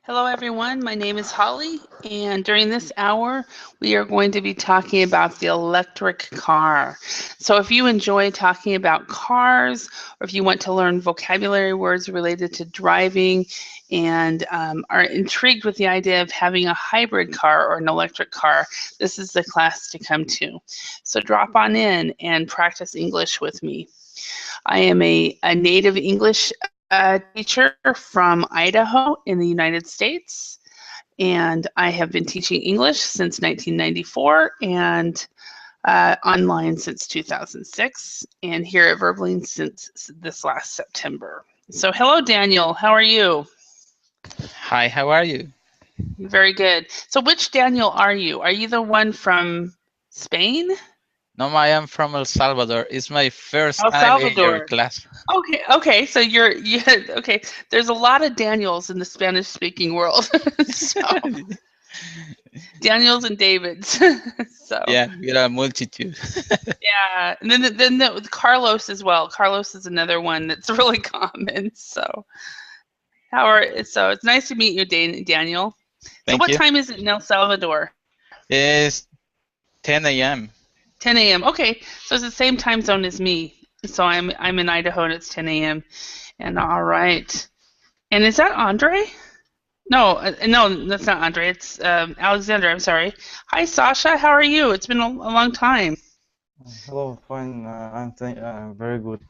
Hello, everyone. My name is Holly, and during this hour, we are going to be talking about the electric car. So, if you enjoy talking about cars, or if you want to learn vocabulary words related to driving, and are intrigued with the idea of having a hybrid car or an electric car, this is the class to come to. So, drop on in and practice English with me. I am a native English teacher from Idaho in the United States, and I have been teaching English since 1994 and online since 2006, and here at Verbling since this last September. So, hello, Daniel. How are you? Hi, how are you? Very good. So, which Daniel are you? Are you the one from Spain? No, I am from El Salvador. It's my first El time in your Salvador. class. Okay. So okay. There's a lot of Daniels in the Spanish-speaking world. So Daniels and Davids. So Yeah, we are a multitude. yeah, and then Carlos as well. Carlos is another one that's really common. So it's nice to meet you, Daniel. So Thank what you. time is it in El Salvador? It's 10 a.m. 10 a.m. Okay, so it's the same time zone as me. So I'm in Idaho and it's 10 a.m. And all right. And is that Andre? No, that's not Andre. It's Alexander. I'm sorry. Hi, Sasha. How are you? It's been a long time. Hello, fine. Very good.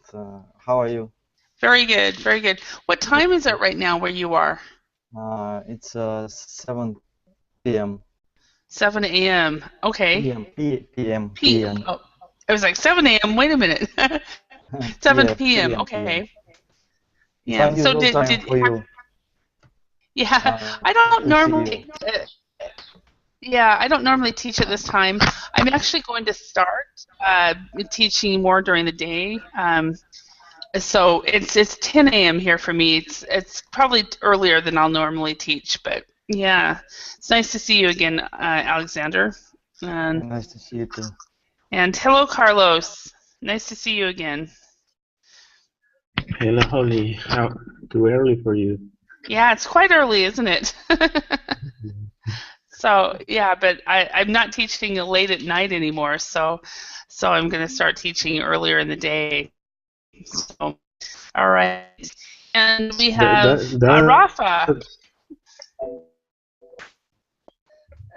How are you? Very good. Very good. What Good. time is it right now where you are? It's 7 p.m. 7 a.m. Okay. p.m. Oh, it was like 7 a.m. Wait a minute. 7 Yeah, p.m. p.m. Okay. It's Yeah. So unusual time for you. yeah. I don't To see normally. you. Yeah, I don't normally teach at this time. I'm actually going to start teaching more during the day. So it's 10 a.m. here for me. It's probably earlier than I'll normally teach, but yeah, it's nice to see you again, Alexander. And Nice to see you too. and hello, Carlos. Nice to see you again. Hello, Holly. How too early for you? Yeah, it's quite early, isn't it? So yeah, but I'm not teaching late at night anymore. So I'm going to start teaching earlier in the day. So all right, and we That have that, that Rafa.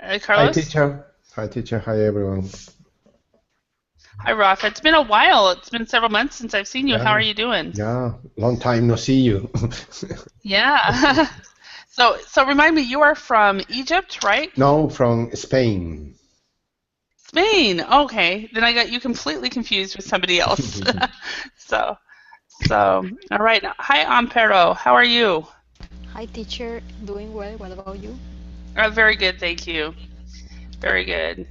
Hi, Carlos? teacher. Hi, teacher. Hi, everyone. Hi, Rafa. It's been a while. It's been several months since I've seen you. How are Yeah, you doing? yeah. Long time no see you. Yeah. So remind me, you are from Egypt, right? No, from Spain. Spain. Okay. Then I got you completely confused with somebody else. So, all right. Hi, Ampero. How are you? Hi teacher, doing well. What about you? Very good, thank you. Very good.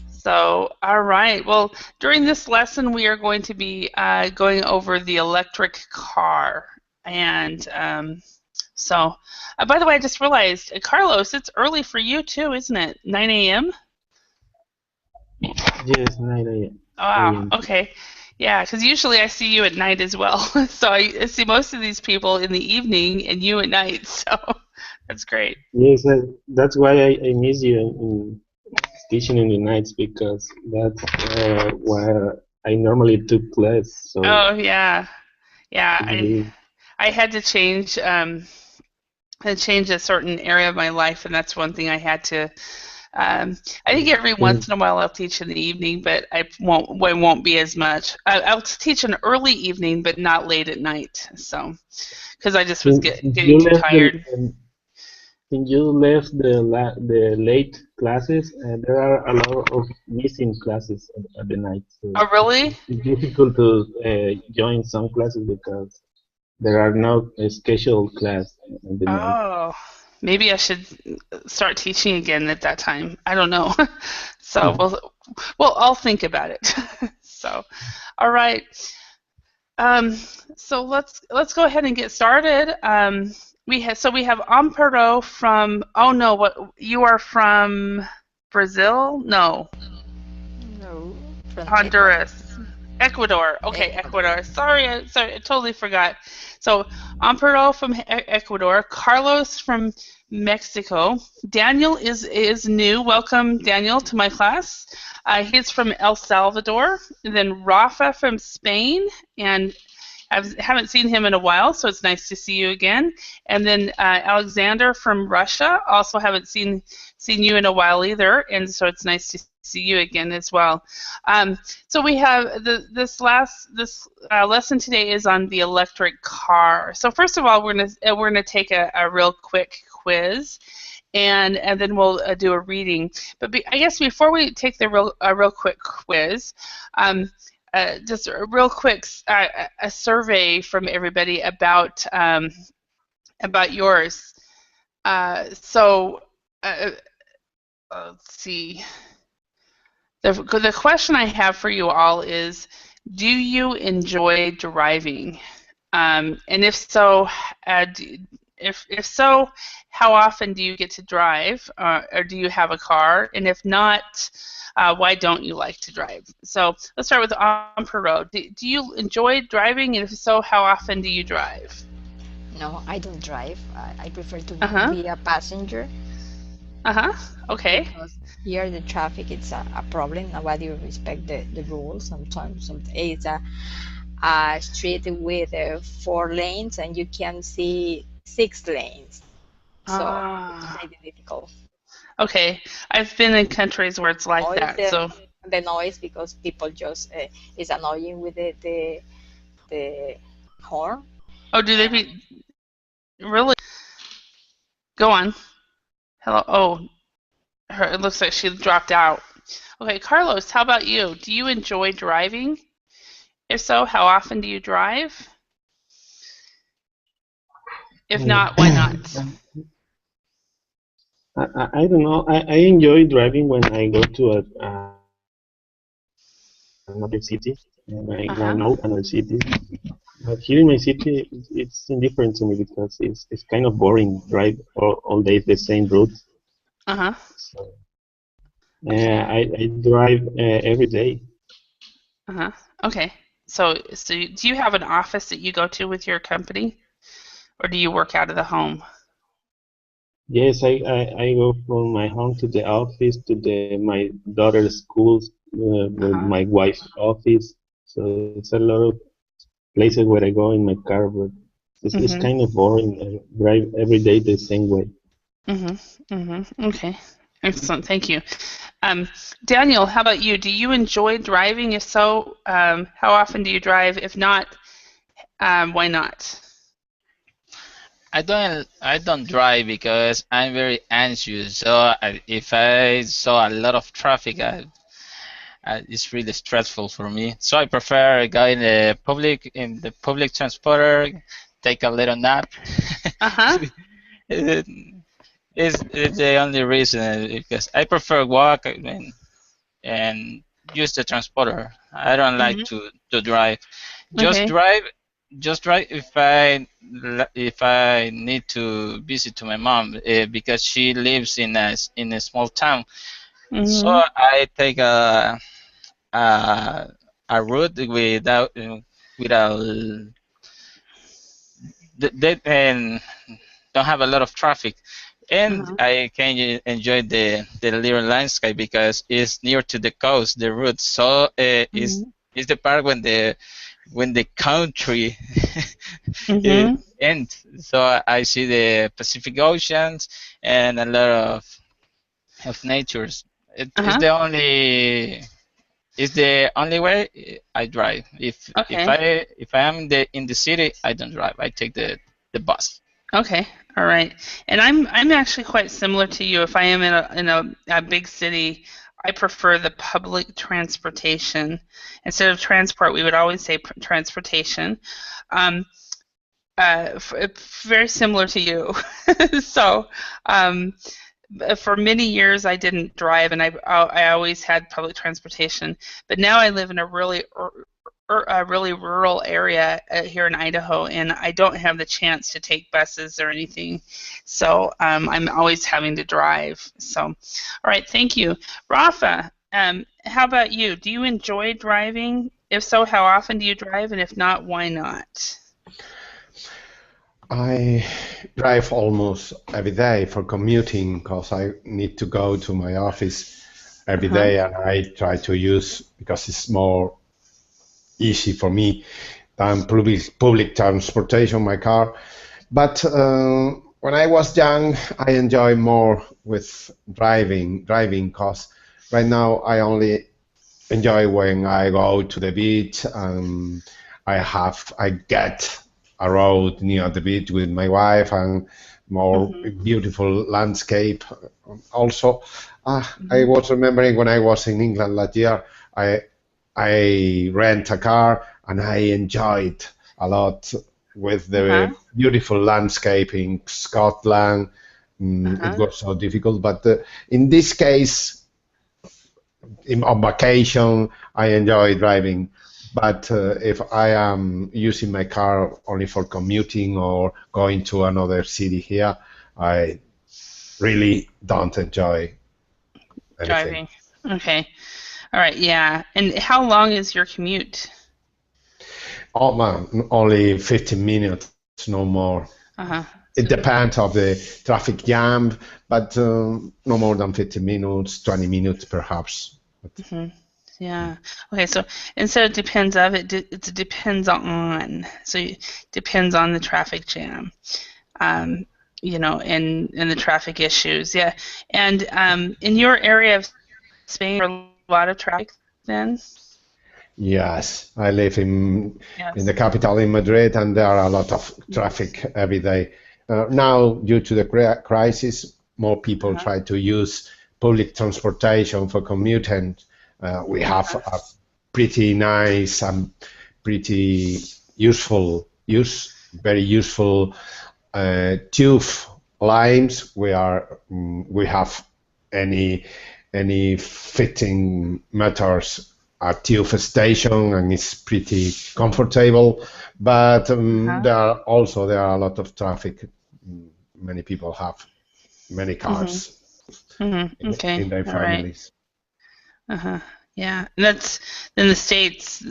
So, all right. Well, during this lesson, we are going to be going over the electric car. And by the way, I just realized, Carlos, it's early for you too, isn't it? 9 a.m.? yes, 9 Wow, a.m. okay. Yeah, because usually I see you at night as well. So I see most of these people in the evening and you at night. So that's great. Yes, that's why I miss you in teaching in the nights because that's where I normally took class. So Oh, yeah. Yeah, we, I had to change a certain area of my life, and that's one thing I had to. I think every once in, in a while I'll teach in the evening, but I won't be as much. I'll teach an early evening, but not late at night. So, because I just was since getting you too left tired. the late classes, there are a lot of missing classes at the night. So Oh, really? it's difficult to join some classes because there are no scheduled class in the night. Oh, maybe I should start teaching again at that time. I don't know. So, I'll think about it. So, all right. Um, so let's go ahead and get started. We have Amparo from. Oh no, what you are from Brazil? No, No, from Ecuador. Honduras. Ecuador. Okay, Ecuador. Sorry, I totally forgot. So, Amparo from Ecuador, Carlos from Mexico. Daniel is new. Welcome, Daniel, to my class. He's from El Salvador. And then Rafa from Spain, and I haven't seen him in a while, so it's nice to see you again. And then Alexander from Russia, also haven't seen you in a while either, and so it's nice to see you again as well. So we have this lesson today is on the electric car. So first of all, we're gonna take a real quick quiz, and then we'll do a reading. But I guess before we take the real quick quiz. Just a real quick a survey from everybody about yours. So let's see. The question I have for you all is, do you enjoy driving? And if so, if so, how often do you get to drive, or do you have a car? And if not, why don't you like to drive? So let's start with Amparo. Do you enjoy driving, and if so, how often do you drive? No, I don't drive. I prefer to Uh-huh. be a passenger Okay. because here the traffic is a problem. Nobody respect the rules. Sometimes it's a street with 4 lanes and you can see 6 lanes. So it's very difficult. Okay. I've been in countries where it's like Noise, that. So the noise, because people just is annoying with the horn. oh, do they be really? Go on. Hello. Oh, it looks like she dropped out. Okay, Carlos, how about you? Do you enjoy driving? If so, how often do you drive? If not, why not? I don't know. I enjoy driving when I go to another city, and I know another city. But here in my city, it's indifferent to me because it's kind of boring. Drive all day the same route. So I drive every day. Okay. So do you have an office that you go to with your company, or do you work out of the home? Yes, I go from my home to the office to my daughter's school, with my wife's office. So it's a lot of places where I go in my car, but it's kind of boring. I drive every day the same way. Okay. Excellent. Thank you. Daniel, how about you? Do you enjoy driving? If so, how often do you drive? If not, why not? I don't drive because I'm very anxious. So if I saw a lot of traffic, it's really stressful for me. So I prefer going in the public transporter, take a little nap. It's the only reason, because I prefer walk and use the transporter. I don't like to drive. Just drive if I need to visit to my mom, because she lives in a small town. So I take a route without and don't have a lot of traffic, and I can enjoy the little landscape because it's near to the coast, the route. So is the part when the country ends. So I see the Pacific Oceans and a lot of natures. It's the only way I drive. If I am in the city, I don't drive. I take the bus. Okay, all right. And I'm actually quite similar to you. If I am in a big city, I prefer the public transportation. Instead of transport, we would always say transportation. Very similar to you. So for many years I didn't drive, and I always had public transportation. But now I live in a really rural area here in Idaho, and I don't have the chance to take buses or anything. So I'm always having to drive. So, all right, thank you. Rafa, how about you? Do you enjoy driving? if so, how often do you drive? And if not, why not? I drive almost every day for commuting because I need to go to my office every day, and I try to use, because it's more easy for me than public transportation, my car. But when I was young, I enjoy more with driving because right now I only enjoy when I go to the beach and I get a road near the beach with my wife and more beautiful landscape. Also, I was remembering when I was in England last year, I rent a car and I enjoyed a lot with the beautiful landscape in Scotland. It was so difficult, but in this case, on vacation, I enjoy driving. But if I am using my car only for commuting or going to another city here, I really don't enjoy anything. Driving. Okay. All right. Yeah. And how long is your commute? Oh man, only 15 minutes, no more. It depends on the traffic jam, but no more than 15 minutes, 20 minutes perhaps. Yeah. Okay. So instead of depends of, it depends on. So it depends on the traffic jam, you know, and the traffic issues. Yeah. And in your area of Spain, are a lot of traffic then? Yes, I live in the capital in Madrid, and there are a lot of traffic every day. Now, due to the crisis, more people try to use public transportation for commuting. We have a pretty nice and pretty very useful tube lines. We have any 15 meters at tube station, and it's pretty comfortable. But there are a lot of traffic. Many people have many cars in their families. Yeah, and that's in the States.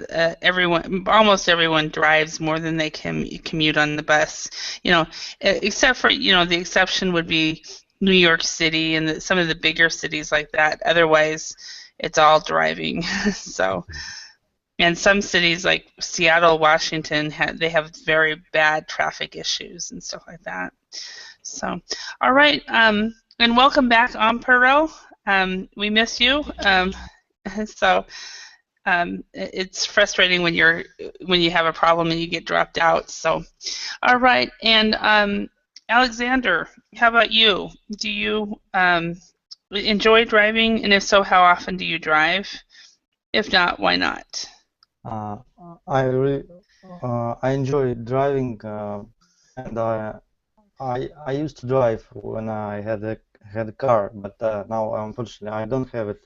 Almost everyone drives more than they can commute on the bus. You know, except for the exception would be New York City and some of the bigger cities like that. Otherwise, it's all driving. So, and some cities like Seattle, Washington, they have very bad traffic issues and stuff like that. So, all right, and welcome back, Amparo. We miss you. So it's frustrating when you have a problem and you get dropped out. So, all right, and Alexander, how about you? Do you enjoy driving, and if so, how often do you drive? If not, why not? I enjoy driving, and I used to drive when I had a car, but now unfortunately I don't have it.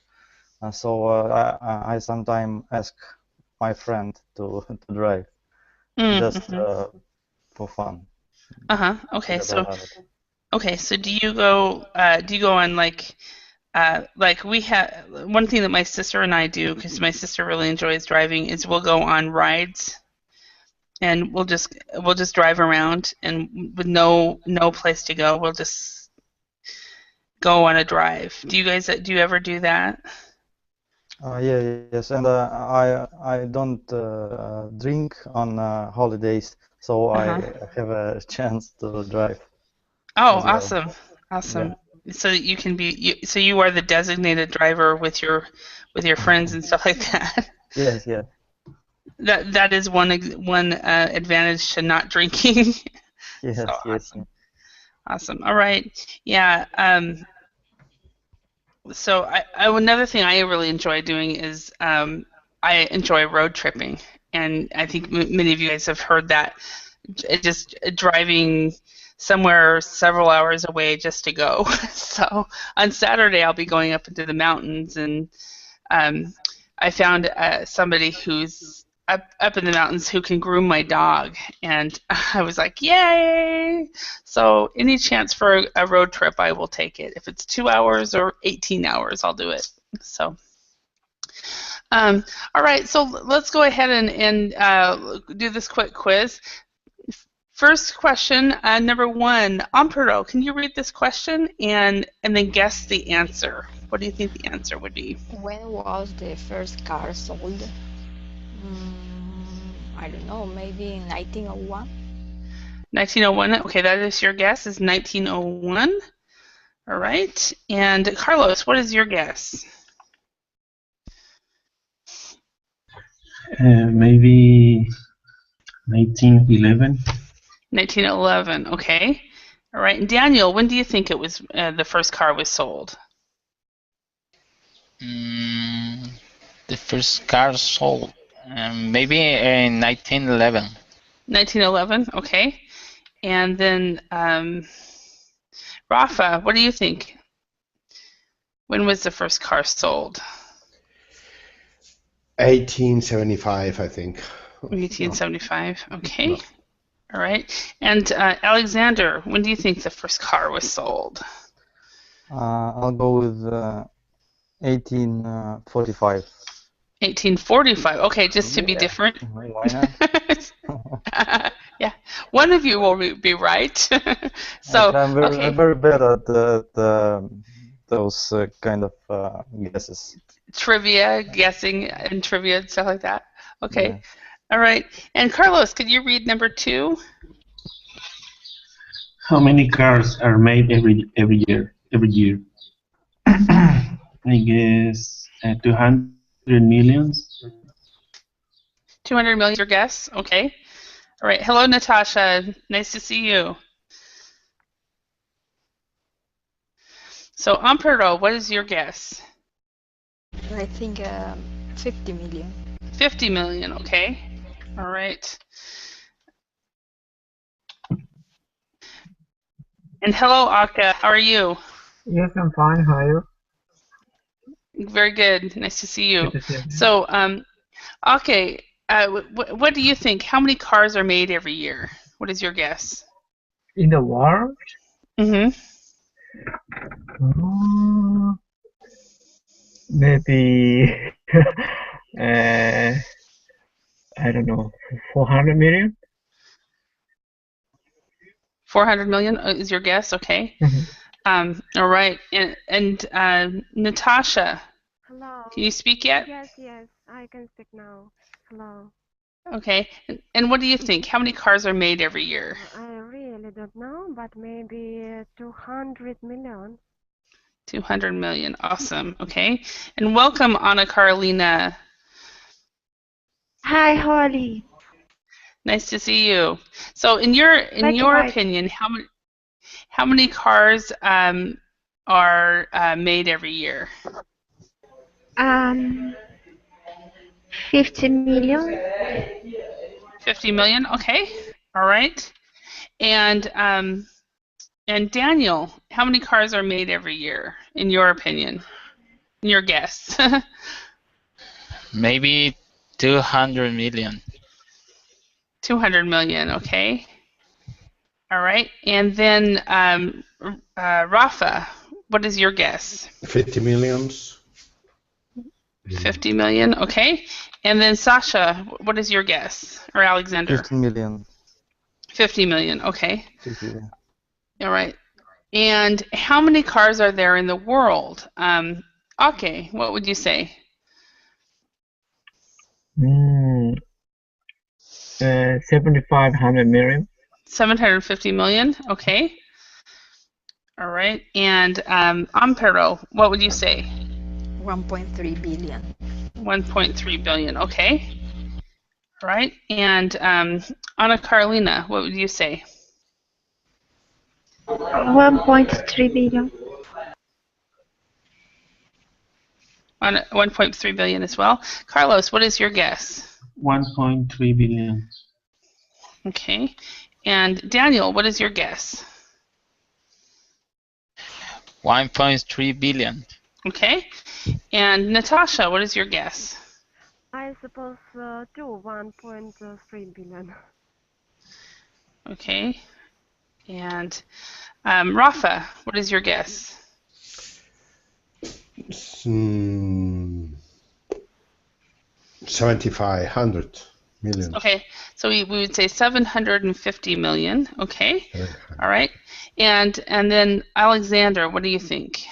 So I sometimes ask my friend to drive, just for fun. Okay. So do you go on like we have one thing that my sister and I do, because my sister really enjoys driving, is we'll go on rides, and we'll just drive around, and with no place to go, we'll just go on a drive. Do you ever do that? Yes, and I don't drink on holidays, so I have a chance to drive. Oh, as well. awesome! Yeah. So you can so you are the designated driver with your friends and stuff like that. Yes, yeah. That is one advantage to not drinking. Yes, So yes. awesome. All right. Yeah. So another thing I really enjoy doing is I enjoy road tripping, and I think many of you guys have heard that. Just driving somewhere several hours away just to go. So on Saturday I'll be going up into the mountains, and I found somebody who's up in the mountains who can groom my dog, and I was like, yay! So any chance for a road trip, I will take it. If it's 2 hours or 18 hours, I'll do it. So All right, so let's go ahead and do this quick quiz. First question, number 1, Amparo, can you read this question and then guess the answer? What do you think the answer would be? When was the first car sold? I don't know, maybe in 1901? 1901, okay, that is your guess, is 1901. All right, and Carlos, what is your guess? Maybe 1911. 1911, okay. All right, and Daniel, when do you think it was the first car was sold? The first car sold, maybe in 1911. 1911, okay. And then Rafa, what do you think? When was the first car sold? 1875, I think. 1875, okay. No. All right. And Alexander, when do you think the first car was sold? I'll go with 1845. 1845. Okay, just to be different. Why not? Yeah, one of you will be right. So I'm very bad at those kind of guesses. Trivia, guessing, and trivia and stuff like that. Okay. Yeah. All right. And Carlos, could you read number 2? How many cars are made every year? I guess 200 million. 200 million, your guess? Okay. All right. Hello, Natasha. Nice to see you. So, Amparo, what is your guess? I think 50 million. 50 million, okay. All right. And hello, Aka. How are you? Yes, I'm fine. How are you? Very good. Nice to see you. Good to see you. So, okay. What do you think? How many cars are made every year? What is your guess? In the world? Mm-hmm. Maybe I don't know, 400 million? 400 million is your guess? Okay. Mm-hmm. All right. And Natasha, Hello. can you speak yet? Yes, I can speak now. Hello. Okay. And what do you think? How many cars are made every year? I really don't know, but maybe 200 million. 200 million. Awesome. Okay. And welcome, Anna Carolina. Hi, Holly. Nice to see you. So, in your opinion, how many cars are made every year? 50 million. 50 million. Okay. All right. And Daniel, how many cars are made every year, in your opinion? In your guess? Maybe 200 million. 200 million, okay. All right. And then Rafa, what is your guess? 50 millions. 50 million, okay. And then Sasha, what is your guess? Or Alexander? 50 million. 50 million, okay. 50, yeah. All right. And how many cars are there in the world? Okay, what would you say? 7,500 million. 750 million, okay. All right. And Amparo, what would you say? 1.3 billion. 1.3 billion, okay. All right. And Anna Carolina, what would you say? 1.3 billion. 1.3 billion as well. Carlos, what is your guess? 1.3 billion. Okay. And Daniel, what is your guess? 1.3 billion. Okay. And Natasha, what is your guess? I suppose 1.3 billion. Okay. And Rafa, what is your guess? 7,500 million. Okay, so we would say 750 million. Okay, all right. And then Alexander, what do you think?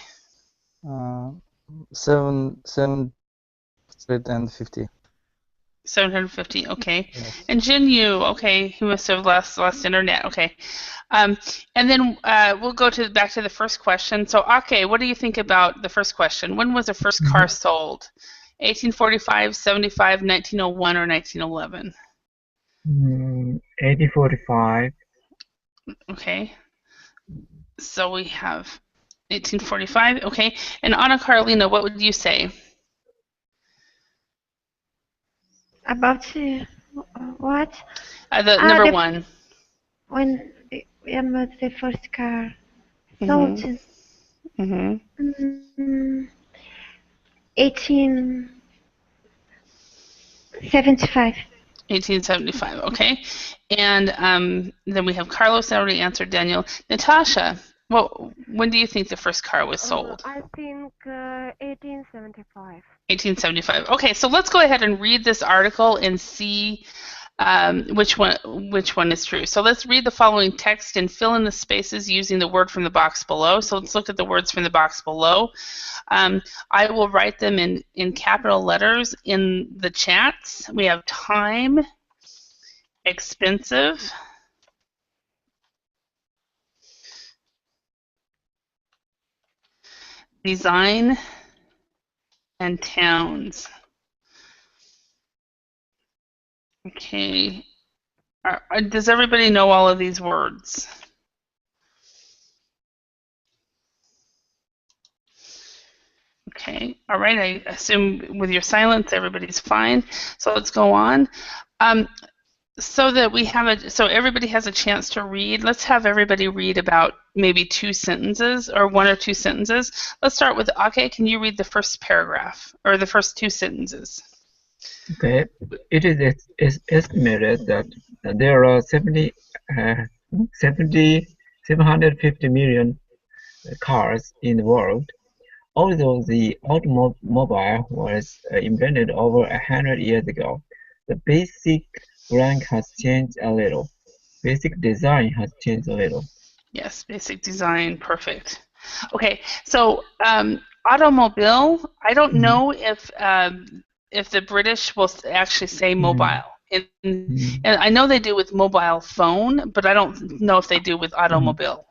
750. 750. Okay. Yes. And Jinyu, okay, he must have lost internet. Okay. And then we'll go back to the first question. So, Ake, what do you think about the first question? When was the first car sold? 1845, 75, 1901, or 1911? 1845. Okay. So we have 1845. Okay. And Anna Carolina, what would you say? About what? The number one. When was the first car sold? 1875. 1875. Okay. And then we have Carlos already answered. Daniel. Natasha, well, when do you think the first car was sold? I think 1875. 1875. Okay, so let's go ahead and read this article and see which one is true. So let's read the following text and fill in the spaces using the word from the box below. So let's look at the words from the box below. I will write them in capital letters in the chats. We have time, expensive, design, and towns. Okay. Does everybody know all of these words? Okay. All right. I assume with your silence, everybody's fine. So let's go on. So that we have so everybody has a chance to read. Let's have everybody read about maybe 2 sentences or 1 or 2 sentences. Let's start with Ake. Can you read the first paragraph or the first 2 sentences? Okay, it is estimated that there are 750 million cars in the world. Although the automobile was invented over 100 years ago, the basic rank has changed a little. Basic design has changed a little. Yes, basic design, perfect. Okay, so automobile, I don't know if the British will actually say mobile. And I know they do with mobile phone, but I don't know if they do with automobile,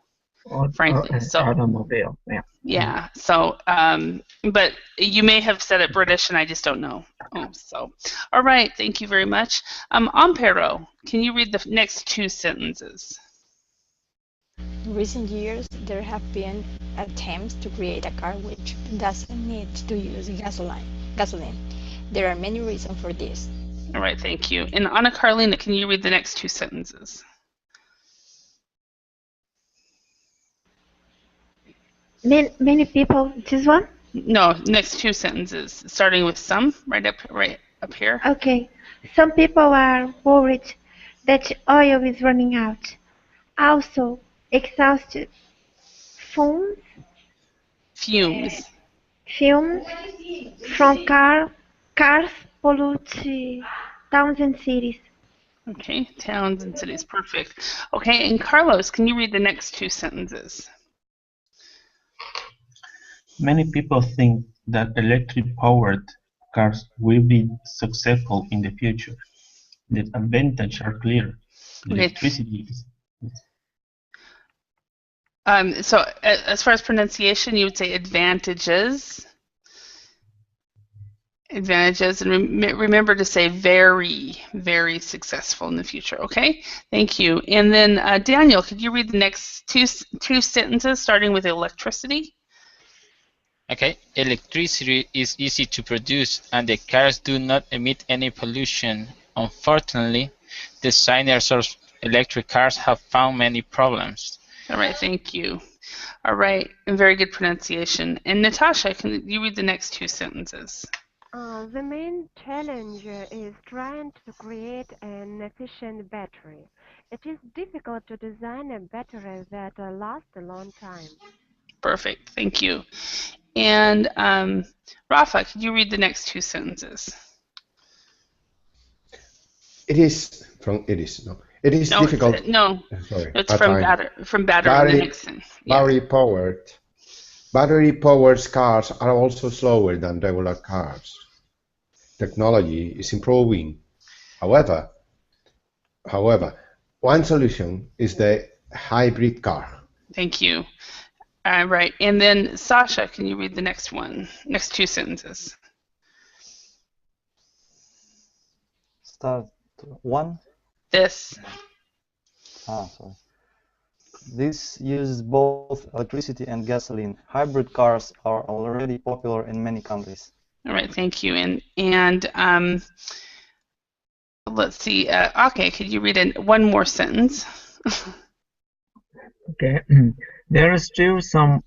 frankly. So automobile, yeah. Yeah, so, but you may have said it British and I just don't know. So, all right, thank you very much. Ampero, can you read the next 2 sentences? In recent years, there have been attempts to create a car which doesn't need to use gasoline. There are many reasons for this. All right, thank you. And Anna Carolina, can you read the next 2 sentences? Many people. This one? No, next 2 sentences, starting with some, right up here. Okay. Some people are worried that oil is running out. Also, exhaust fumes from cars pollute towns and cities. Okay, towns and cities, perfect. Okay, and Carlos, can you read the next 2 sentences? Many people think that electric-powered cars will be successful in the future. The advantages are clear. Electricity is... So as far as pronunciation, you would say advantages. Advantages, and remember to say very, very successful in the future, okay? Thank you. And then Daniel, could you read the next two sentences starting with electricity? Okay, electricity is easy to produce and the cars do not emit any pollution. Unfortunately, designers of electric cars have found many problems. All right, thank you. All right, and very good pronunciation. And Natasha, can you read the next 2 sentences? The main challenge is trying to create an efficient battery. It is difficult to design a battery that lasts a long time. Perfect, thank you. And Rafa, could you read the next 2 sentences? It is from it is no. It is No, difficult. no, Sorry, it's from battery. Nixon. Yeah. Battery powered cars are also slower than regular cars. Technology is improving. However, one solution is the hybrid car. Thank you. Right, and then Sasha, can you read the next one? Next two sentences. Start one. This. Sorry. This uses both electricity and gasoline. Hybrid cars are already popular in many countries. All right, thank you. And let's see. Okay, could you read one more sentence? Okay. There are still some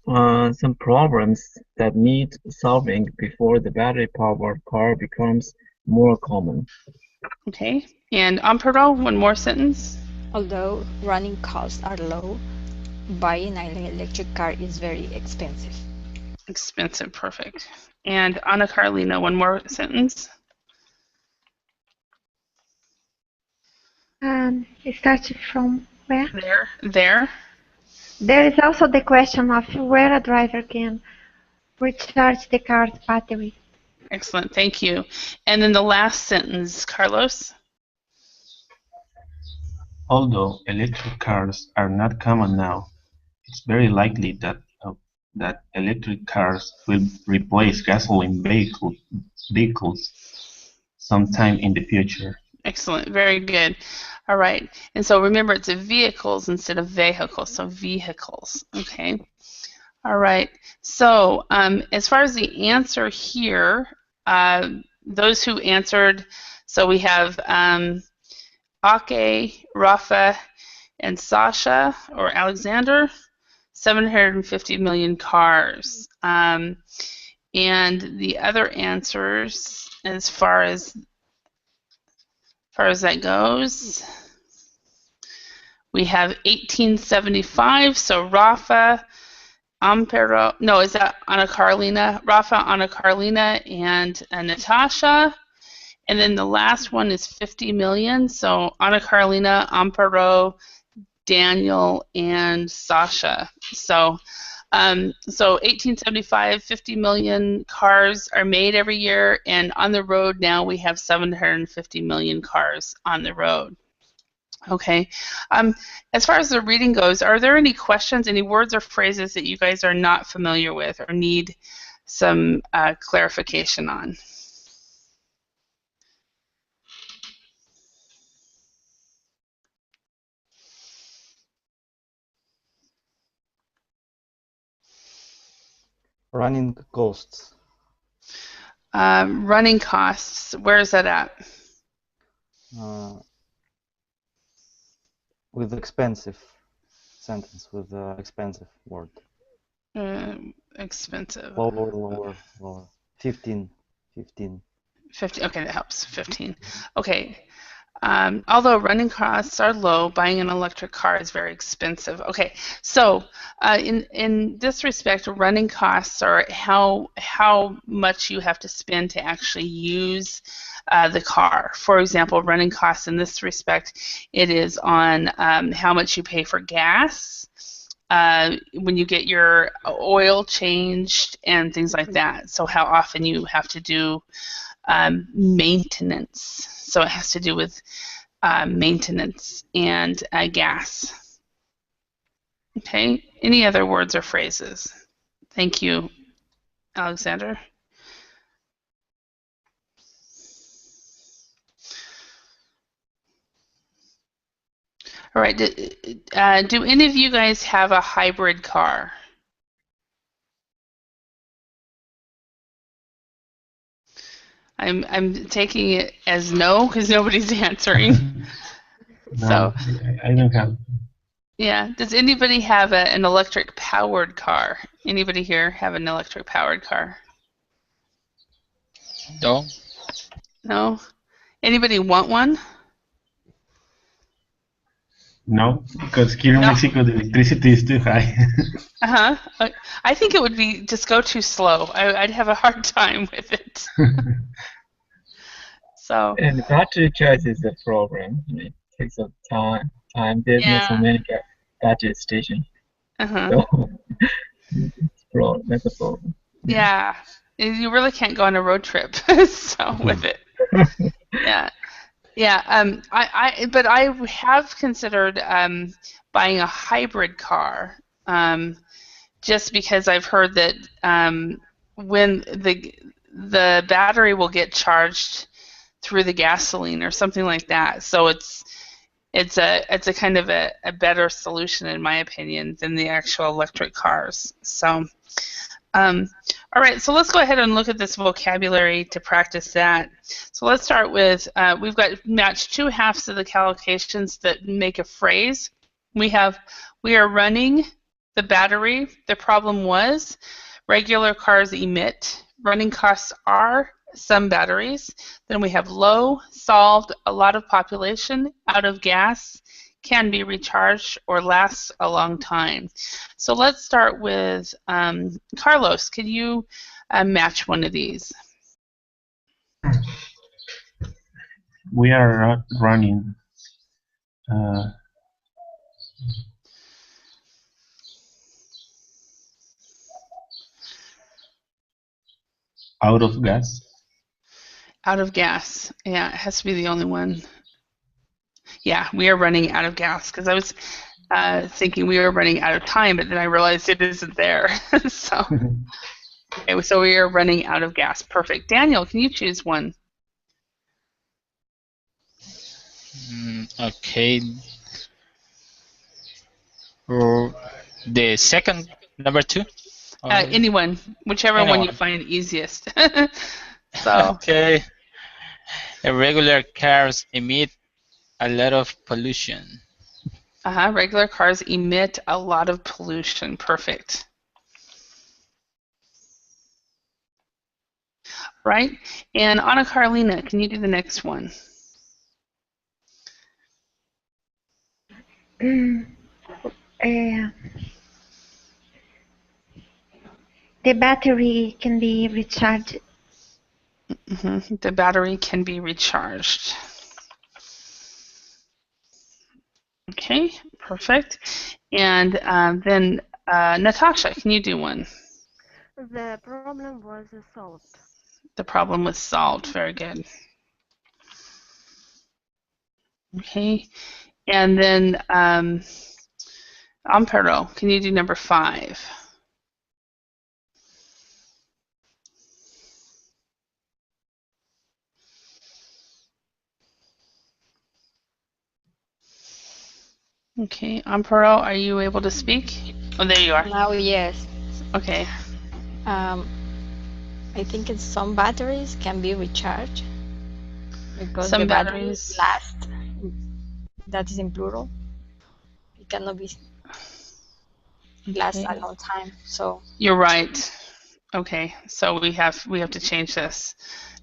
problems that need solving before the battery-powered car becomes more common. Okay. And Amparo, one more sentence. Although running costs are low, buying an electric car is very expensive. Expensive, perfect. And Ana Carolina, one more sentence. It starts from where? There. There is also the question of where a driver can recharge the car's battery. Excellent, thank you. And then the last sentence, Carlos. Although electric cars are not common now, it's very likely that electric cars will replace gasoline vehicles sometime in the future. Excellent, very good. All right, and so remember it's vehicles instead of vehicles, so vehicles, okay? All right, so as far as the answer here, those who answered, so we have Ake, Rafa, and Sasha, or Alexander, 750 million cars. And the other answers, as far as that goes, we have 1875, so Rafa, Amparo, no, is that Ana Carolina? Rafa, Ana Carolina, and Natasha. And then the last one is 50 million, so Ana Carolina, Amparo, Daniel, and Sasha. So 1875, 50 million cars are made every year, and on the road now we have 750 million cars on the road. Okay. As far as the reading goes, are there any questions, any words or phrases that you guys are not familiar with or need some clarification on? Running costs. Running costs, where is that at? With expensive sentence, with expensive word. Expensive. Lower. 15. 50, okay, that helps, 15. Okay. Although running costs are low, buying an electric car is very expensive. Okay, so in this respect, running costs are how much you have to spend to actually use the car. For example, running costs in this respect, it is on how much you pay for gas, when you get your oil changed and things like that. So how often you have to do maintenance. So it has to do with maintenance and gas. Okay, any other words or phrases? Thank you, Alexander. All right, do any of you guys have a hybrid car? I'm taking it as no because nobody's answering. No, So I don't have. yeah, does anybody have an electric powered car? Anybody here have an electric powered car? No. No? Anybody want one? No, because here in Mexico the electricity is too high. I think it would just go too slow. I'd have a hard time with it. So. And battery charge is a problem. It takes up time. There's not so many battery stations. So that's a problem. Yeah, you really can't go on a road trip so with it. Yeah, yeah. But I have considered buying a hybrid car, just because I've heard that when the battery will get charged through the gasoline or something like that. So it's a kind of a better solution in my opinion than the actual electric cars. So. All right, so let's go ahead and look at this vocabulary to practice that. So let's start with, we've got matched two halves of the collocations that make a phrase. We are running the battery. The problem was regular cars emit. Running costs are some batteries. Then we have low, solved, a lot of population, out of gas, can be recharged, or lasts a long time. So let's start with Carlos. Can you match one of these? We are running out of gas. Out of gas. Yeah, it has to be the only one. Yeah, we are running out of gas, because I was thinking we were running out of time, but then I realized it isn't there. So, okay, so we are running out of gas. Perfect. Daniel, can you choose one? Okay. The second, number 2? Anyone, whichever one you find easiest. So. Okay. Regular cars emit a lot of pollution. Regular cars emit a lot of pollution. Perfect. Right? And Anna Carolina, can you do the next one? The battery can be recharged. The battery can be recharged. Okay, perfect. And then Natasha, can you do one? The problem was solved. The problem was solved. Very good. Okay, and then Amparo, can you do number 5? Okay, Amparo, are you able to speak? Oh, there you are. Now, yes. Okay. I think it's some batteries can be recharged because some the batteries last. That is in plural. It cannot be last a long time. So you're right. Okay, so we have to change this.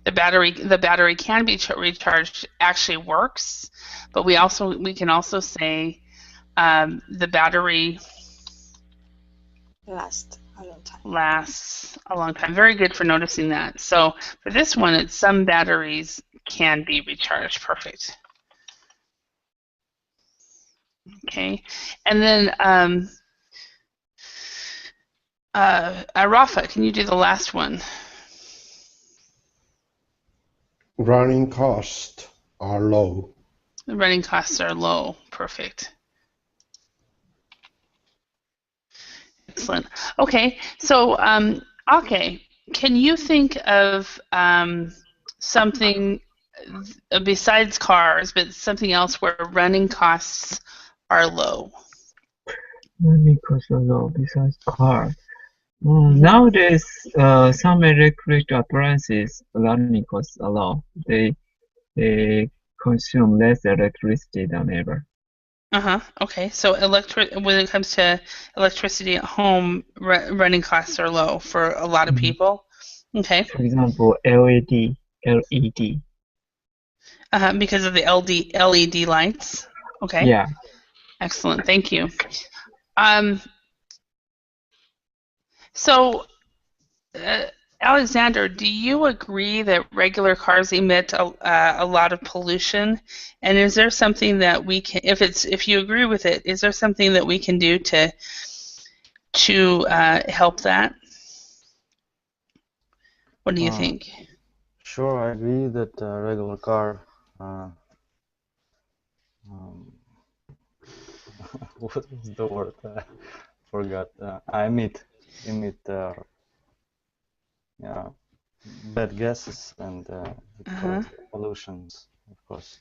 The battery can be recharged. Actually works, but we can also say the battery lasts a long time. Lasts a long time. Very good for noticing that. So for this one, it's some batteries can be recharged. Perfect. Okay, and then Rafa, can you do the last one? Running costs are low. The running costs are low. Perfect. Excellent. Okay, so okay, can you think of something besides cars, but something else where running costs are low? Running costs are low besides cars. Nowadays, some electric appliances running costs are low. They consume less electricity than ever. Okay, so when it comes to electricity at home, running costs are low for a lot of people. Okay. For example, LED. Because of the LED lights. Okay. Yeah. Excellent. Thank you. So Alexander, do you agree that regular cars emit a lot of pollution? And is there something that we can, if you agree with it, is there something that we can do to help that? What do you think? Sure, I agree that regular car. What was the word? Forgot. Emit bad gases and pollutions, of course.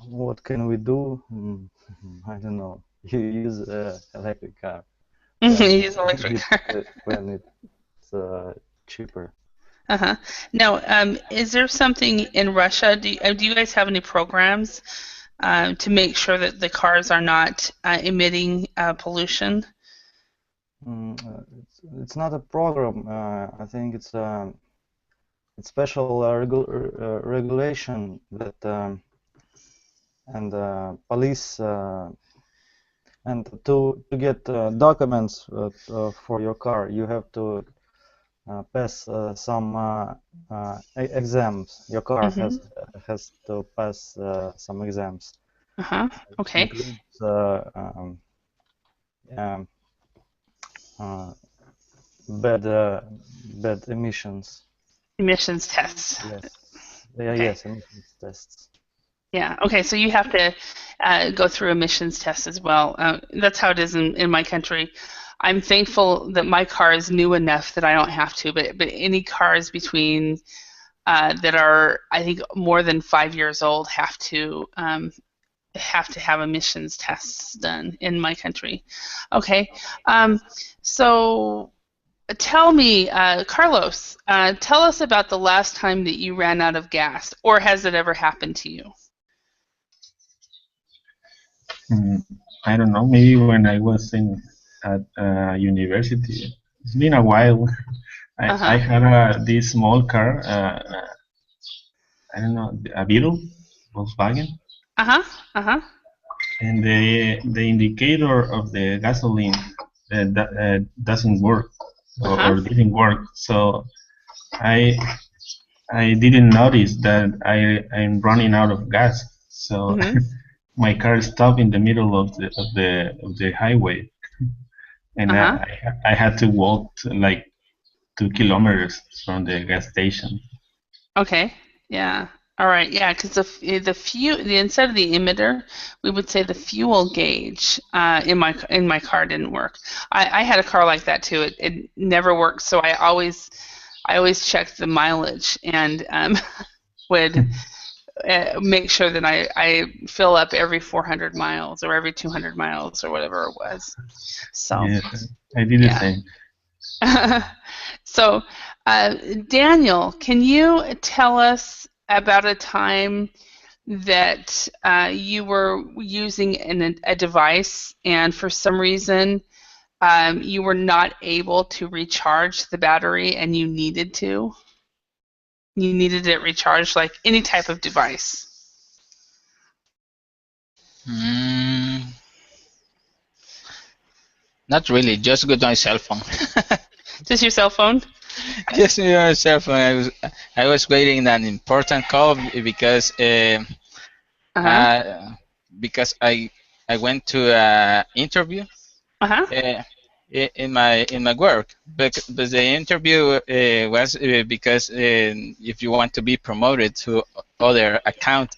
What can we do? I don't know. You use electric car. Use electric car when it's cheaper. Now, is there something in Russia? Do you guys have any programs to make sure that the cars are not emitting pollution? It's not a program. I think it's special regulation that and police and to get documents for your car, you have to pass some exams. Your car has to pass some exams. Okay. It includes bad emissions. Emissions tests. Yes. Yes, emissions tests. Yeah. Okay. So you have to go through emissions tests as well. That's how it is in my country. I'm thankful that my car is new enough that I don't have to. But any cars between that are, I think, more than 5 years old have to have emissions tests done in my country. Okay. So tell me, Carlos, tell us about the last time that you ran out of gas, or has it ever happened to you? I don't know. Maybe when I was at university. It's been a while. I had this small car. I don't know, a Beetle, Volkswagen. And the indicator of the gasoline doesn't work or didn't work. So I didn't notice that I'm running out of gas. So my car stopped in the middle of the highway, and I had to walk like 2 kilometers from the gas station. Okay. Yeah. All right. Yeah, because instead of the emitter, we would say the fuel gauge in my car didn't work. I had a car like that too. It never worked. So I always checked the mileage and would make sure that I fill up every 400 miles or every 200 miles or whatever it was. So yes, I did the same. So, Daniel, can you tell us about a time that you were using a device and for some reason you were not able to recharge the battery and you needed to? You needed it recharged, like any type of device. Not really, just with my cell phone. Just your cell phone? Just your cell phone. I was waiting an important call because I went to an interview in my work, but the interview was because if you want to be promoted to other account,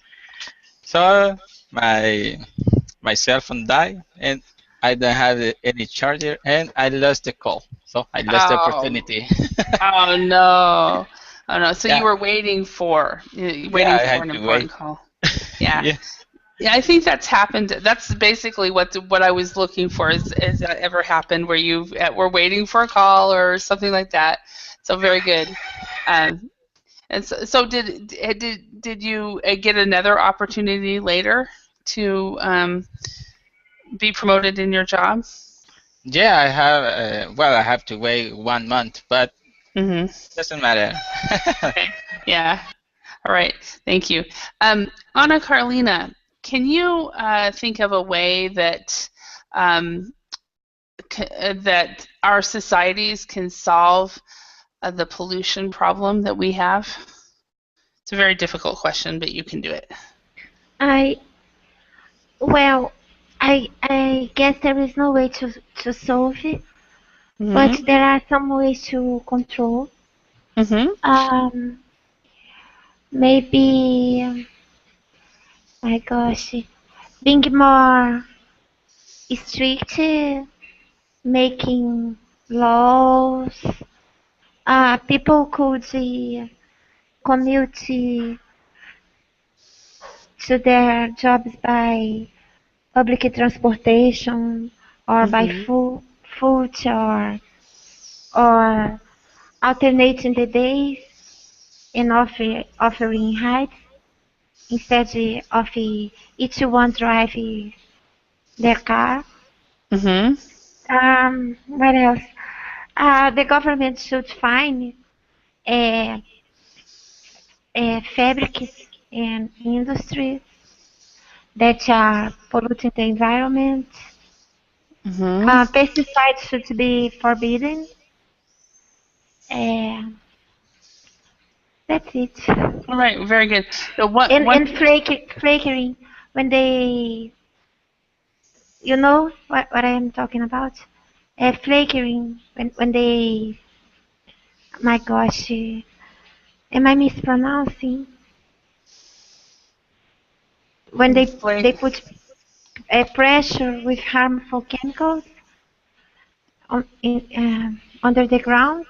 so my cell phone died and I don't have any charger and I lost the call, so I lost the opportunity. Oh no! Oh no! So you were waiting for an important call. Yeah. Yeah, I think that's happened. That's basically what I was looking for. Is that ever happened where you were waiting for a call or something like that? So very good. And so did you get another opportunity later to be promoted in your job? Yeah, I have. I have to wait 1 month, but doesn't matter. Okay. Yeah. All right. Thank you. Anna Carolina, can you think of a way that that our societies can solve the pollution problem that we have? It's a very difficult question, but you can do it. Well, I guess there is no way to solve it, but there are some ways to control. Maybe, my gosh, being more strict, making laws. People could commute to their jobs by public transportation or by foot or alternating the days and offering rides instead of each one drive their car. What else? The government should fine fabrics and industries that are polluting the environment. Pesticides should be forbidden. That's it. All right, very good. So and flaking, when they, you know what I am talking about? Flaking, when they, my gosh, am I mispronouncing? When they put pressure with harmful chemicals under the ground.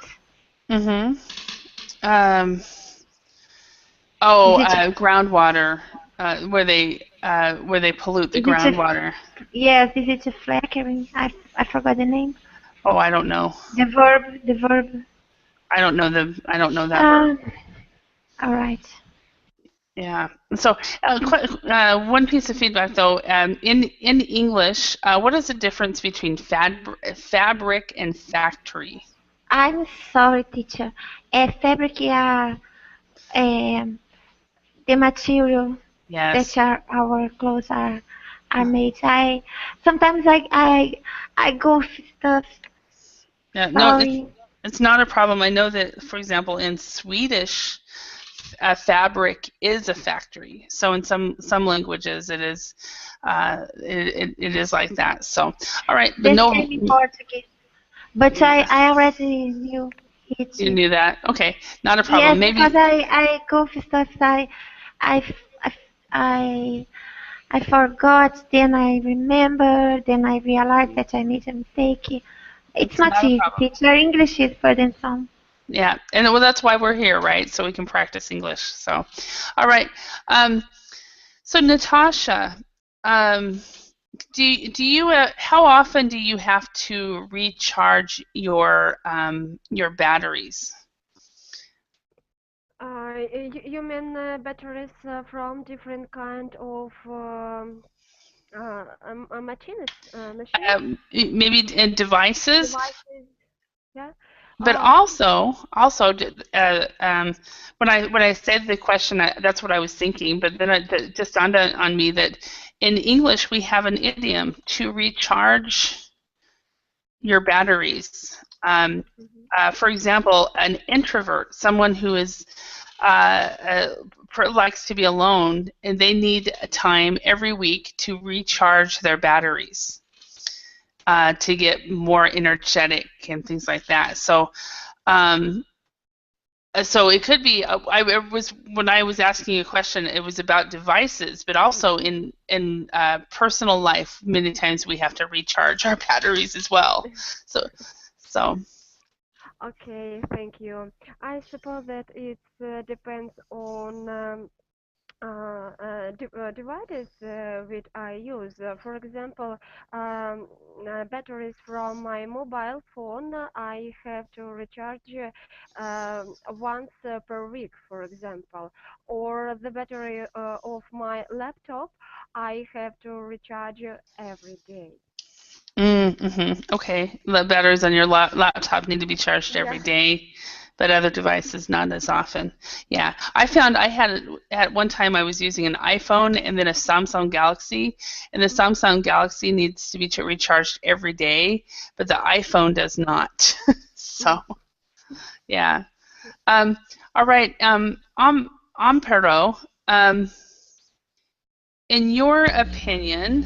Groundwater, where they pollute the groundwater. Yes, is it a flackering? I forgot the name. Oh, I don't know. The verb. I don't know that verb. All right. Yeah. So, one piece of feedback though, in English, what is the difference between fabric and factory? I'm sorry, teacher. Fabric are the material that our clothes are made. Sometimes I go stuff. Yeah, no, it's not a problem. I know that, for example, in Swedish, fabric is a factory. So in some languages, it is like that. So all right, but no. Same in Portuguese. But I already knew it. You knew that? Okay, not a problem. Yes, maybe because I go for stuff I forgot, then I remember, then I realized that I made a mistake. It's not easy, teacher. English is burdensome. Yeah, and well, that's why we're here, right? So we can practice English. So, all right. So Natasha, do you how often do you have to recharge your batteries? You mean batteries from different kind of machines? Maybe devices. Yeah. But also, when I said the question, that's what I was thinking. But then it just dawned on me that in English we have an idiom to recharge your batteries. For example, an introvert, someone who is likes to be alone, and they need a time every week to recharge their batteries. To get more energetic and things like that. So, so it could be. When I was asking a question, it was about devices, but also in personal life, many times we have to recharge our batteries as well. So. Okay, thank you. I suppose that it depends on. Devices which I use. For example, batteries from my mobile phone, I have to recharge once per week, for example. Or the battery of my laptop, I have to recharge every day. Okay, the batteries on your laptop need to be charged every day, but other devices not as often. Yeah, I found I had at one time I was using an iPhone and then a Samsung Galaxy, and the Samsung Galaxy needs to be recharged every day, but the iPhone does not. So, Yeah. All right. Amparo, in your opinion,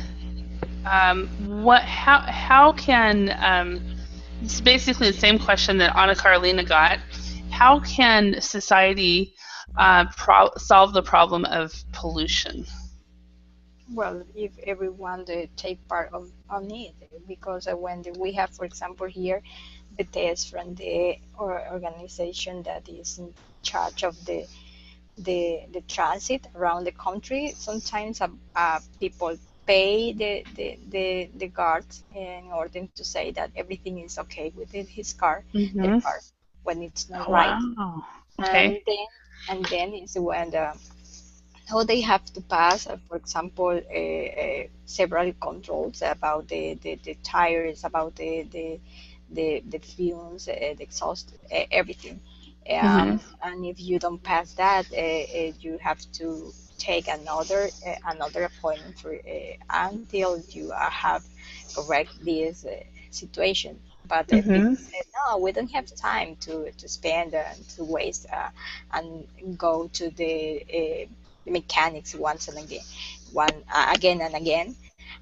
how can it's basically the same question that Anna Carolina got. How can society solve the problem of pollution? Well, if everyone take part on it, because when we have, for example, here, the test from the organization that is in charge of the transit around the country, sometimes people pay the guards in order to say that everything is okay with his car, their car, when it's not right. Wow. Okay. And then it's when how they have to pass, for example, several controls about the tires, about the fumes, the exhaust, everything. And if you don't pass that, you have to take another appointment for, until you have correct this situation. But people said, no, we don't have time to spend to waste and go to the mechanics once and again, again and again.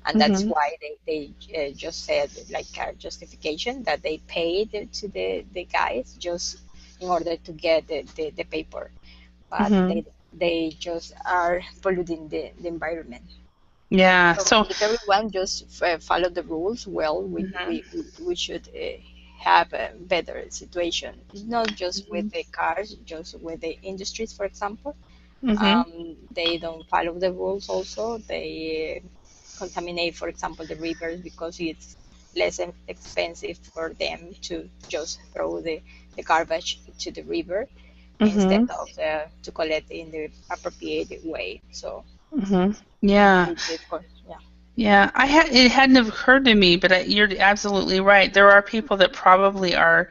And that's why they just said, like a justification, that they paid to the guys just in order to get the paper, but they just are polluting the environment. Yeah. So if everyone just follow the rules, well, we should have a better situation. It's not just with the cars, just with the industries, for example. They don't follow the rules. Also, they contaminate, for example, the rivers, because it's less expensive for them to just throw the garbage to the river instead of to collect in the appropriate way. So yeah, it hadn't occurred to me, but you're absolutely right. There are people that probably are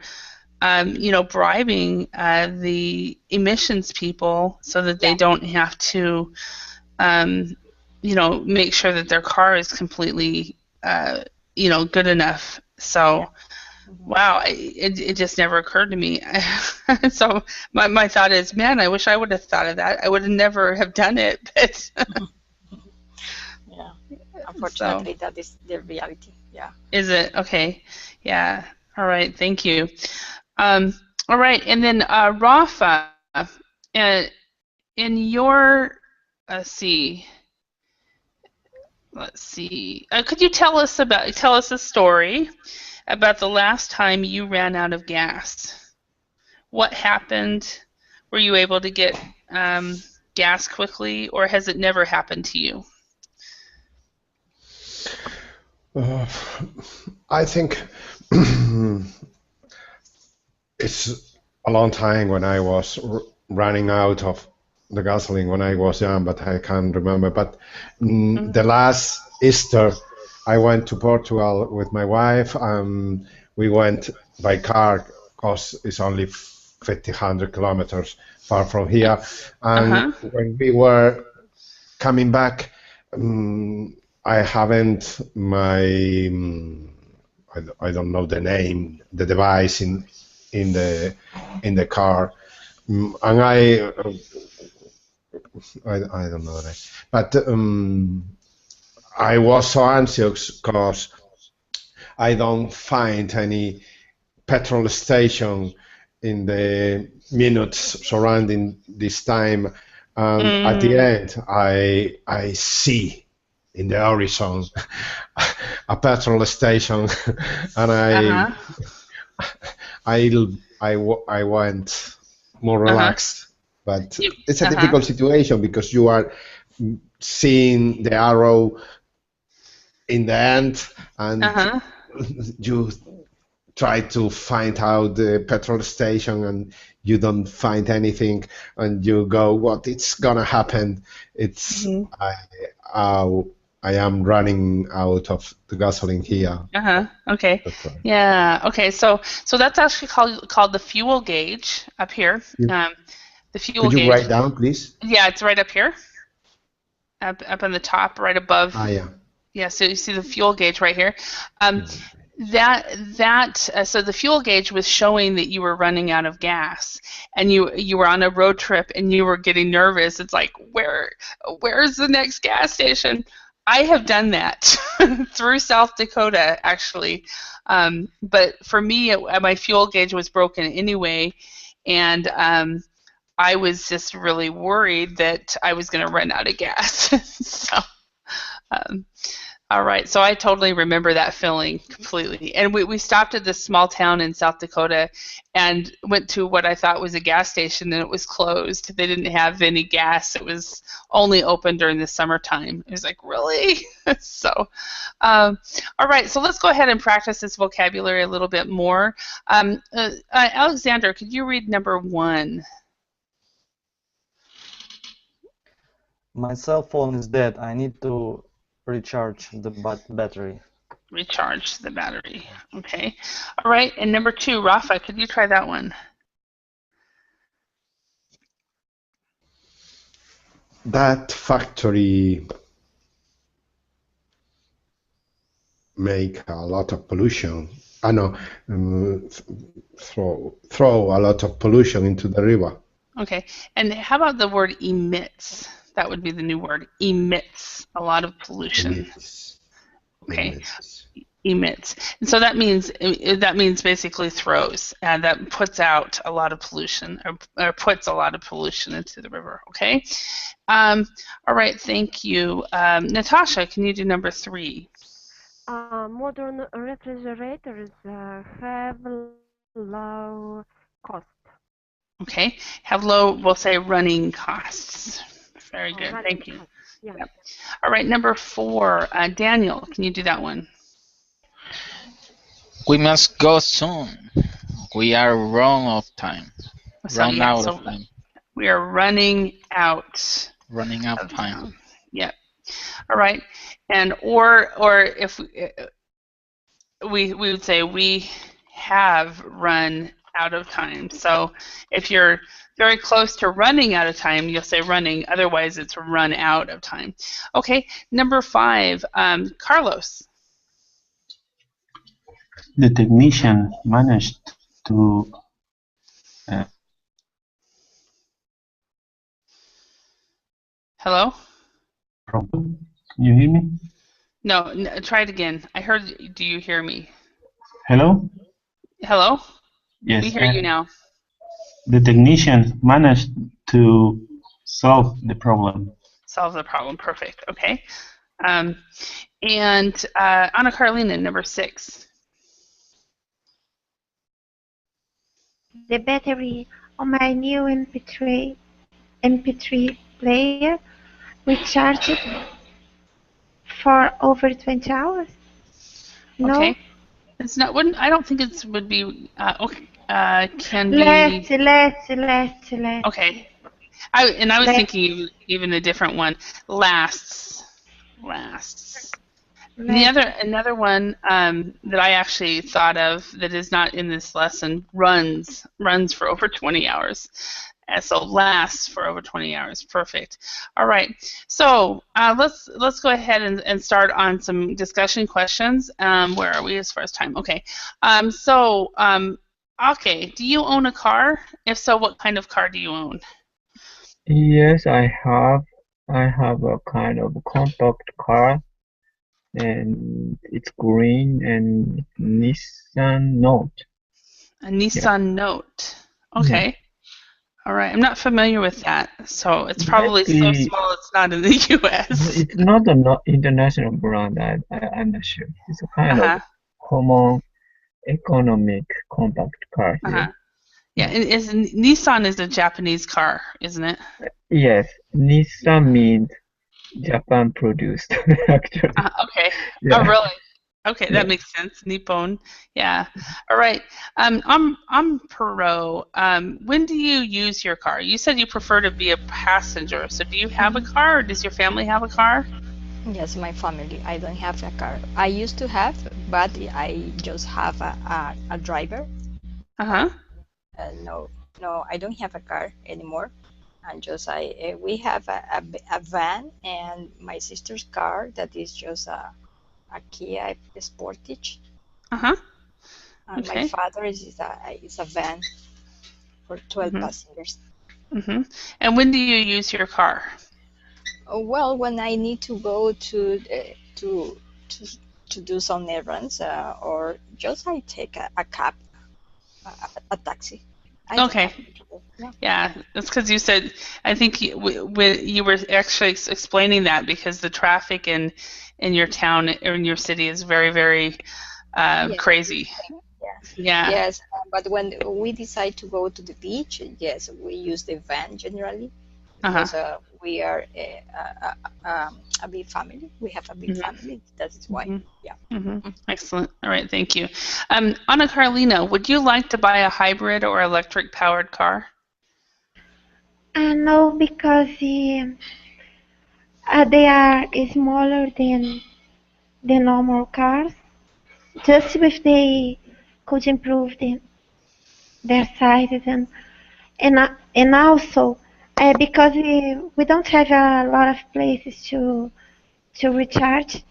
bribing the emissions people so that they don't have to make sure that their car is completely good enough. So wow, it just never occurred to me. So my thought is, man, I wish I would have thought of that. I would have never have done it, but yeah, unfortunately, that is the reality. Yeah. Is it? Okay. Yeah. All right. Thank you. All right. And then Rafa, in your let's see. Could you tell us a story about the last time you ran out of gas? What happened? Were you able to get gas quickly, or has it never happened to you? I think it's a long time when I was running out of the gasoline when I was young, but I can't remember. But the last Easter, I went to Portugal with my wife. We went by car because it's only 1,500 kilometers far from here. And when we were coming back, I haven't I don't know the name, the device in the car, and I don't know that, but I was so anxious because I don't find any petrol station in the minutes surrounding this time. At the end, I see in the horizon a petrol station, and I went more relaxed. But it's a difficult situation because you are seeing the arrow in the end, and you try to find out the petrol station, and you don't find anything, and you go, "What? It's gonna happen? It's I am running out of the gasoline here." Okay. Yeah. Okay. So that's actually called the fuel gauge up here. The fuel gauge. Could you write down, please? Yeah, it's right up here. Up on the top, right above. Yeah. Yeah. So you see the fuel gauge right here. So the fuel gauge was showing that you were running out of gas, and you were on a road trip and you were getting nervous. It's like, where's the next gas station? I have done that through South Dakota, actually. But for me, my fuel gauge was broken anyway, and I was just really worried that I was going to run out of gas. So, all right, so I totally remember that feeling completely. And we stopped at this small town in South Dakota and went to what I thought was a gas station, and it was closed. They didn't have any gas. It was only open during the summertime. It was like, really? So, all right, so let's go ahead and practice this vocabulary a little bit more. Alexander, could you read number 1? My cell phone is dead. I need to recharge the battery. Recharge the battery. Okay. All right. And number 2, Rafa, could you try that one? That factory make a lot of pollution. I know, throw a lot of pollution into the river. Okay. And how about the word emits? That would be the new word. Emits a lot of pollution. Emits. Okay. Emits. And so that means basically throws, and that puts out a lot of pollution, or puts a lot of pollution into the river. Okay. All right. Thank you, Natasha. Can you do number 3? Modern refrigerators have low cost. Okay. Have low, we'll say running costs. Very good. Thank you. Yeah. Yep. All right. Number 4, Daniel. Can you do that one? We must go soon. We are run out of time. Run out of time. We are running out. Running out of time. Yep. All right. And or if we would say we have run out of time. So if you're very close to running out of time, you'll say running. Otherwise, it's run out of time. Okay. Number 5, Carlos. The technician managed to Hello? Can you hear me? No, try it again. I heard. Do you hear me? Hello? Hello? Yes. We hear you now. The technician managed to solve the problem. Solve the problem. Perfect. Okay. And Anna Carolina, number 6. The battery on my new MP3 player recharged for over 20 hours. No? Okay. It's not. I don't think it would be. Okay. Can be. Less. Okay. I was thinking even a different one. Lasts. And another one that I actually thought of that is not in this lesson, runs for over 20 hours. So lasts for over 20 hours. Perfect. All right. So let's go ahead and start on some discussion questions. Where are we as far as time? Okay. Okay. Do you own a car? If so, what kind of car do you own? Yes, I have a kind of compact car, and it's green and Nissan Note. A Nissan Note. Okay. Yeah. All right. I'm not familiar with that, so it's probably so small it's not in the U.S. It's not an international brand. I'm not sure. It's a kind of common economic compact car here. Yeah, and Nissan is a Japanese car, isn't it? Yes, Nissan means Japan produced, actually. Okay. Yeah. Oh, really? Okay, that makes sense. Nippon. Yeah. All right. I'm Perot. When do you use your car? You said you prefer to be a passenger. So do you have a car, or does your family have a car? Yes, my family. I don't have a car. I used to have, but I just have a driver. No, I don't have a car anymore. And just we have a van and my sister's car that is just a Kia Sportage. Uh-huh. My father is a van for 12 passengers. And when do you use your car? Well, when I need to go to do some errands, or just I take a cab, a taxi. Okay. Yeah, that's because you said, I think when you were actually explaining that, because the traffic in your town or in your city is very, very crazy. Yes. Yeah. Yes, but when we decide to go to the beach, yes, we use the van generally because we are a big family. We have a big family. That is why. Yeah. Excellent. All right. Thank you. Ana Carolina, would you like to buy a hybrid or electric powered car? No, because they are smaller than the normal cars. Just if they could improve their sizes and also because we don't have a lot of places to recharge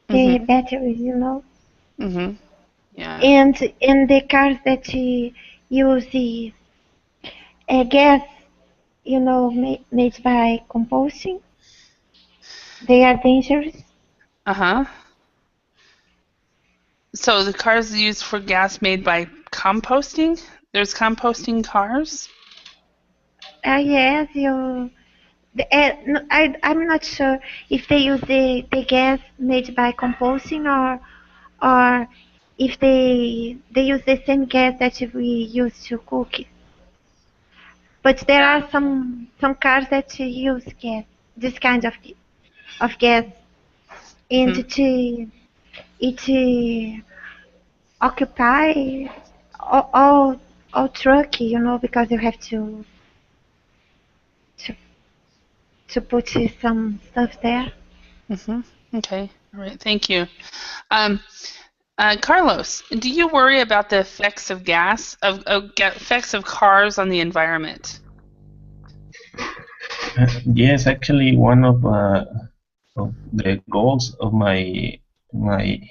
the batteries, you know. Yeah. And the cars that use the gas, you know, made by combustion, they are dangerous. So the cars used for gas made by composting? There's composting cars? Yes, no, I'm not sure if they use the gas made by composting or if they use the same gas that we use to cook. But there are some cars that use gas, this kind of gas, and it occupy all truck, you know, because you have to put some stuff there. Okay. All right. Thank you. Carlos, do you worry about the effects of gas, effects of cars on the environment? Yes, actually, one of the goals of my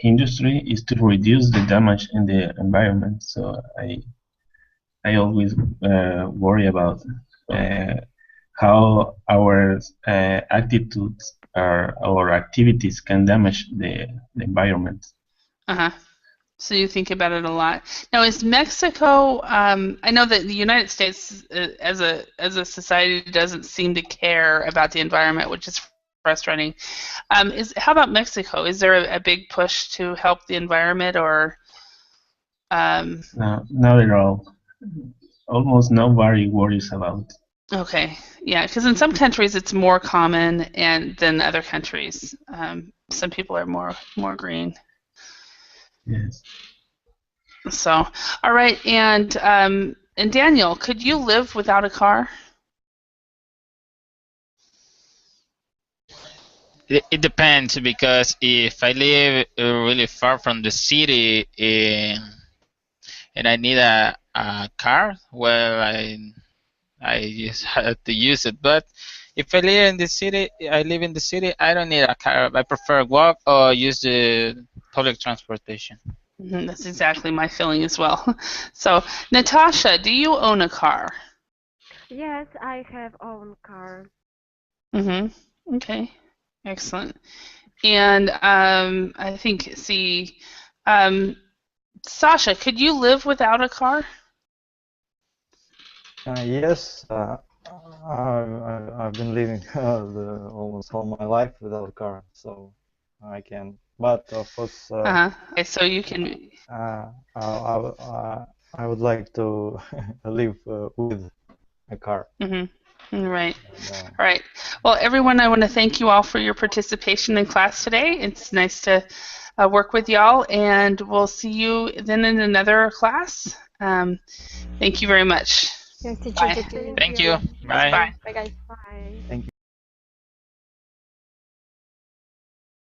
industry is to reduce the damage in the environment. So I always worry about how our attitudes or our activities can damage the environment. So you think about it a lot. Now, is Mexico? I know that the United States, as a society, doesn't seem to care about the environment, which is frustrating. How about Mexico? Is there a big push to help the environment, or? No, not at all. Almost nobody worries about it. Okay, yeah, because in some countries it's more common than other countries. Some people are more green. Yes. So, all right, and Daniel, could you live without a car? It depends, because if I live really far from the city and I need a car, well, I just have to use it. But if I live in the city, I don't need a car. I prefer walk or use the public transportation. That's exactly my feeling as well. So, Natasha, do you own a car? Yes, I have own car. Okay. Excellent. And I think, Sasha, could you live without a car? Yes, I've been living almost all my life without a car, so I can. But of course, Okay, so you can. I would like to live with a car. Right. All right. Well, everyone, I want to thank you all for your participation in class today. It's nice to work with y'all, and we'll see you then in another class. Thank you very much. Yes, teacher. Bye. Thank you. Bye. Bye. Bye, guys. Bye. Thank you.